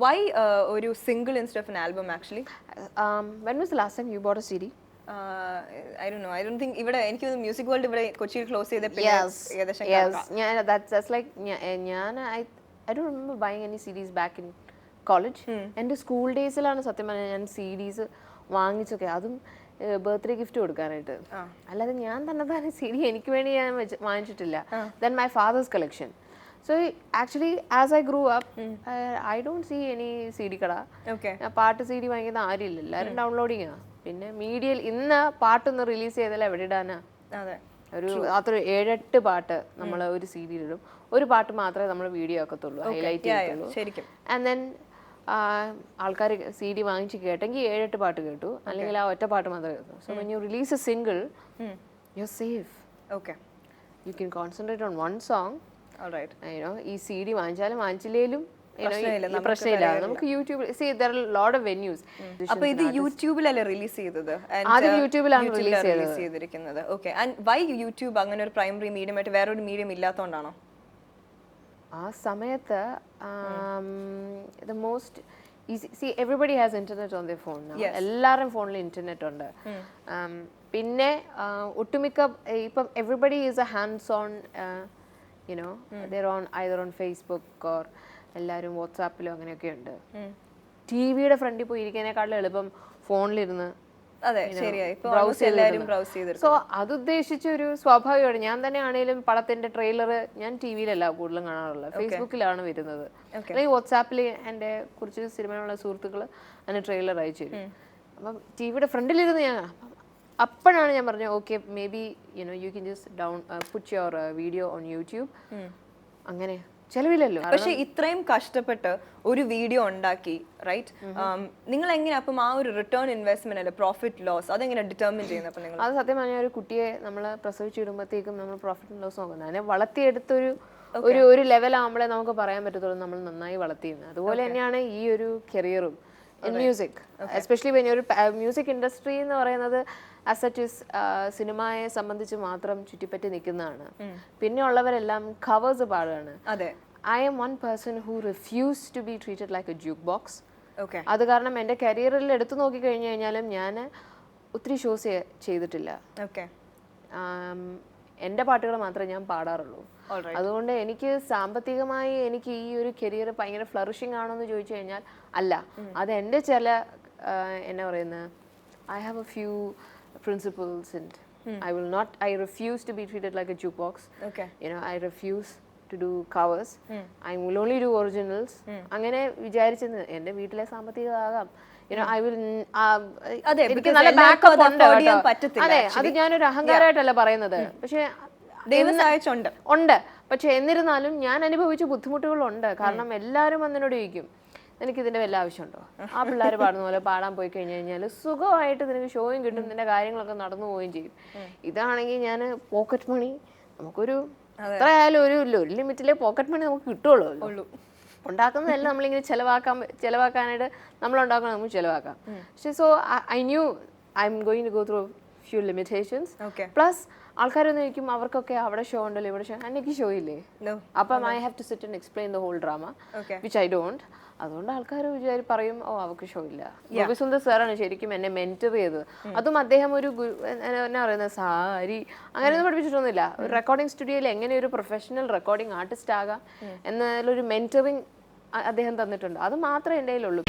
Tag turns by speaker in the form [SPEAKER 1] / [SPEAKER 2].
[SPEAKER 1] why ഒരു single instead of an album actually?
[SPEAKER 2] When was the last time you bought a CD?
[SPEAKER 1] I don't know. I don't think ഇവിടെ എനിക്ക് music world ഇവിടെ കൊച്ചിയിൽ close ചെയ്ത
[SPEAKER 2] പിന്നെ that's like ഞാൻ I don't remember buying any CDs back in college. എൻ്റെ school ഡേയ്സിലാണ് സത്യം പറഞ്ഞാൽ ഞാൻ CDs വാങ്ങിച്ചൊക്കെ, അതും ബർത്ത്ഡേ ഗിഫ്റ്റ് കൊടുക്കാനായിട്ട്. അല്ലാതെ ഞാൻ തന്നെ CD എനിക്ക് വേണ്ടി ഞാൻ വാങ്ങിച്ചിട്ടില്ല. Then my father's collection. So actually as I grew up, I don't see any CD കട. പാട്ട് CD വാങ്ങിക്കുന്ന ആരുമില്ല, എല്ലാവരും ഡൗൺലോഡിങ് ആണ്. പിന്നെ മീഡിയയിൽ ഇന്ന് പാട്ടൊന്ന് റിലീസ് ചെയ്താൽ എവിടെ ഇടാനാ? ഒരു അത്ര 7-8 പാട്ട് നമ്മൾ ഒരു CD ഇടും, ഒരു പാട്ട് മാത്രമേ നമ്മൾ വീഡിയോ ആക്കത്തുള്ളൂ, ഹൈലൈറ്റ് ചെയ്യത്തുള്ളൂ. ആൻഡ് ദെൻ ആൾക്കാർ CD വാങ്ങിച്ച് കേട്ടെങ്കിൽ 7-8 പാട്ട് കേട്ടു, അല്ലെങ്കിൽ ആ ഒറ്റ പാട്ട് മാത്രമേ കേട്ടു. So when you release A single you are safe. You can concentrate on one song. ഈ CD വാങ്ങിച്ചാലും വാങ്ങിച്ചില്ലേലും പ്രശ്നമില്ല. നമുക്ക് യൂട്യൂബിൽ
[SPEAKER 1] ഇത് യൂട്യൂബിലല്ലേ റിലീസ് ചെയ്തത്?
[SPEAKER 2] ആദ്യം യൂട്യൂബിലാണ് റിലീസ്
[SPEAKER 1] ചെയ്തിരിക്കുന്നത്. ഓക്കെ. ആൻഡ് വൈ യൂട്യൂബ് അങ്ങനെ ഒരു പ്രൈമറി മീഡിയം ആയിട്ട് വേറൊരു മീഡിയം ഇല്ലാത്തതുകൊണ്ടാണോ?
[SPEAKER 2] ആ സമയത്ത് the most easy, see everybody has internet on their phone now. എല്ലാവരും ഫോണിൽ ഇന്റർനെറ്റ് ഉണ്ട്. പിന്നെ ഒട്ടുമിക്ക ഇപ്പം everybody is a hands on, you know, they're on either on Facebook or എല്ലാവരും വാട്സാപ്പിലോ അങ്ങനെയൊക്കെ ഉണ്ട്. ടിവിയുടെ ഫ്രണ്ടിൽ പോയി ഇരിക്കാനേക്കാളും എളുപ്പം ഫോണിലിരുന്ന് സോ അതുദ്ദേശിച്ച ഒരു സ്വാഭാവികമാണ്. ഞാൻ തന്നെ ആണെങ്കിലും പടത്തിന്റെ ട്രെയിലർ ഞാൻ ടിവിയിലല്ല കൂടുതലും കാണാറുള്ളത്, ഫേസ്ബുക്കിലാണ് വരുന്നത്. അല്ലെങ്കിൽ വാട്സാപ്പിൽ എൻ്റെ കുറച്ച് സിനിമയിലുള്ള സുഹൃത്തുക്കൾ അതിന് ട്രെയിലർ അയച്ചു തരും. അപ്പം ടിവിയുടെ ഫ്രണ്ടിലിരുന്ന് ഞാൻ അപ്പോഴാണ് ഞാൻ പറഞ്ഞത് okay may be you can just put your video on YouTube. അങ്ങനെ ചെലവില്ലല്ലോ.
[SPEAKER 1] പക്ഷെ ഇത്രയും കഷ്ടപ്പെട്ട് ഒരു വീഡിയോ ഉണ്ടാക്കി, റൈറ്റ്? നിങ്ങൾ എങ്ങനെ അപ്പം ആ ഒരു റിട്ടേൺ ഇൻവെസ്റ്റ്മെന്റ് അല്ലെ, പ്രോഫിറ്റ് ലോസ്, അതെങ്ങനെ ഡിറ്റർമിൻ ചെയ്യുന്നത്? അപ്പം നിങ്ങൾ
[SPEAKER 2] അത് സത്യം പറഞ്ഞാൽ ഒരു കുട്ടിയെ നമ്മൾ പ്രസവിച്ചിടുമ്പോഴത്തേക്കും നമ്മൾ പ്രോഫിറ്റ് ലോസ് നോക്കുന്നത് അതിനെ വളർത്തിയെടുത്തൊരു ഒരു ലെവലാകുമ്പോഴേ നമുക്ക് പറയാൻ പറ്റത്തുള്ളൂ നമ്മൾ നന്നായി വളർത്തിയെന്ന്. അതുപോലെ തന്നെയാണ് ഈ ഒരു കരിയറും ഇൻ മ്യൂസിക്, എസ്പെഷ്യലി വെൻ ഒരു മ്യൂസിക് ഇൻഡസ്ട്രി എന്ന് പറയുന്നത് ആസ് സച്ച് ഇസ് സിനിമയെ സംബന്ധിച്ച് മാത്രം ചുറ്റിപ്പറ്റി നിൽക്കുന്നതാണ്. പിന്നെ ഉള്ളവരെല്ലാം കവേഴ്സ് പാടുകയാണ്. I am one person who refused to be treated like a jukebox. അത് കാരണം എൻ്റെ കരിയറിൽ എടുത്തു നോക്കി കഴിഞ്ഞു കഴിഞ്ഞാലും ഞാൻ ഒത്തിരി ഷോസ് ചെയ്തിട്ടില്ല. എൻ്റെ പാട്ടുകൾ മാത്രമേ ഞാൻ പാടാറുള്ളൂ. അതുകൊണ്ട് എനിക്ക് സാമ്പത്തികമായി എനിക്ക് ഈ ഒരു കരിയർ ഭയങ്കര ഫ്ലറിഷിംഗ് ആണോ എന്ന് ചോദിച്ചു കഴിഞ്ഞാൽ അല്ല. അത് എൻ്റെ ചില എന്നാ പറയുന്നത്, I have a few principles and I refuse to be treated like a jukebox. I refuse to do covers. I will only do originals. അങ്ങനെ വിചാരിച്ചത് എൻ്റെ വീട്ടിലെ സാമ്പത്തികമാകാം. എനിക്ക് നല്ല ബാക്കപ്പ് ഉണ്ട്. അതെ, അത് ഞാനൊരു അഹങ്കാരമായിട്ടല്ല പറയുന്നത്. പക്ഷെ ഉണ്ട്. പക്ഷെ എന്നിരുന്നാലും ഞാൻ അനുഭവിച്ച ബുദ്ധിമുട്ടുകളുണ്ട്. കാരണം എല്ലാവരും എന്നോട് ചോദിക്കും എനിക്കിതിൻ്റെ വല്ല ആവശ്യമുണ്ടോ? ആ പിള്ളേർ പാടുന്ന പോലെ പാടാൻ പോയി കഴിഞ്ഞ് കഴിഞ്ഞാൽ സുഖമായിട്ട് നിനക്ക് ഷോയും കിട്ടും, നിന്റെ കാര്യങ്ങളൊക്കെ നടന്നു പോവുകയും ചെയ്യും. ഇതാണെങ്കിൽ ഞാൻ പോക്കറ്റ് മണി, നമുക്കൊരു എത്ര ആയാലും ഒരു ലിമിറ്റിലെ പോക്കറ്റ് മണി നമുക്ക് കിട്ടുള്ളൂ. ഉണ്ടാക്കുന്നതെല്ലാം നമ്മളിങ്ങനെ ചിലവാക്കാനായിട്ട് നമ്മളുണ്ടാക്കണം, നമുക്ക് ചിലവാക്കാം. പക്ഷേ so I knew I am going to go through few limitations. Plus ആൾക്കാരൊന്നും ചോദിക്കും അവർക്കൊക്കെ അവിടെ ഷോ ഉണ്ടല്ലോ, ഇവിടെ ഷോ, എനിക്ക് ഷോ ഇല്ലേ? അപ്പം I have to sit and explain the whole drama which I don't. അതുകൊണ്ട് ആൾക്കാർ പറയും ഓ അവർക്ക് ഷോ ഇല്ല. ഗോപിസുന്ദർ സാറാണ് ശരിക്കും എന്നെ മെന്റർ ചെയ്തത്. അതും അദ്ദേഹം ഒരു എന്നാ പറയുന്നത് സാരി അങ്ങനെയൊന്നും പഠിപ്പിച്ചിട്ടൊന്നുമില്ല. ഒരു റെക്കോർഡിംഗ് സ്റ്റുഡിയോയിൽ എങ്ങനെ ഒരു പ്രൊഫഷണൽ റെക്കോർഡിംഗ് ആർട്ടിസ്റ്റ് ആകാം എന്നതിലൊരു മെന്ററിങ് അദ്ദേഹം തന്നിട്ടുണ്ട്. അത് മാത്രമേ എൻ്റെ കയ്യിലുള്ളൂ.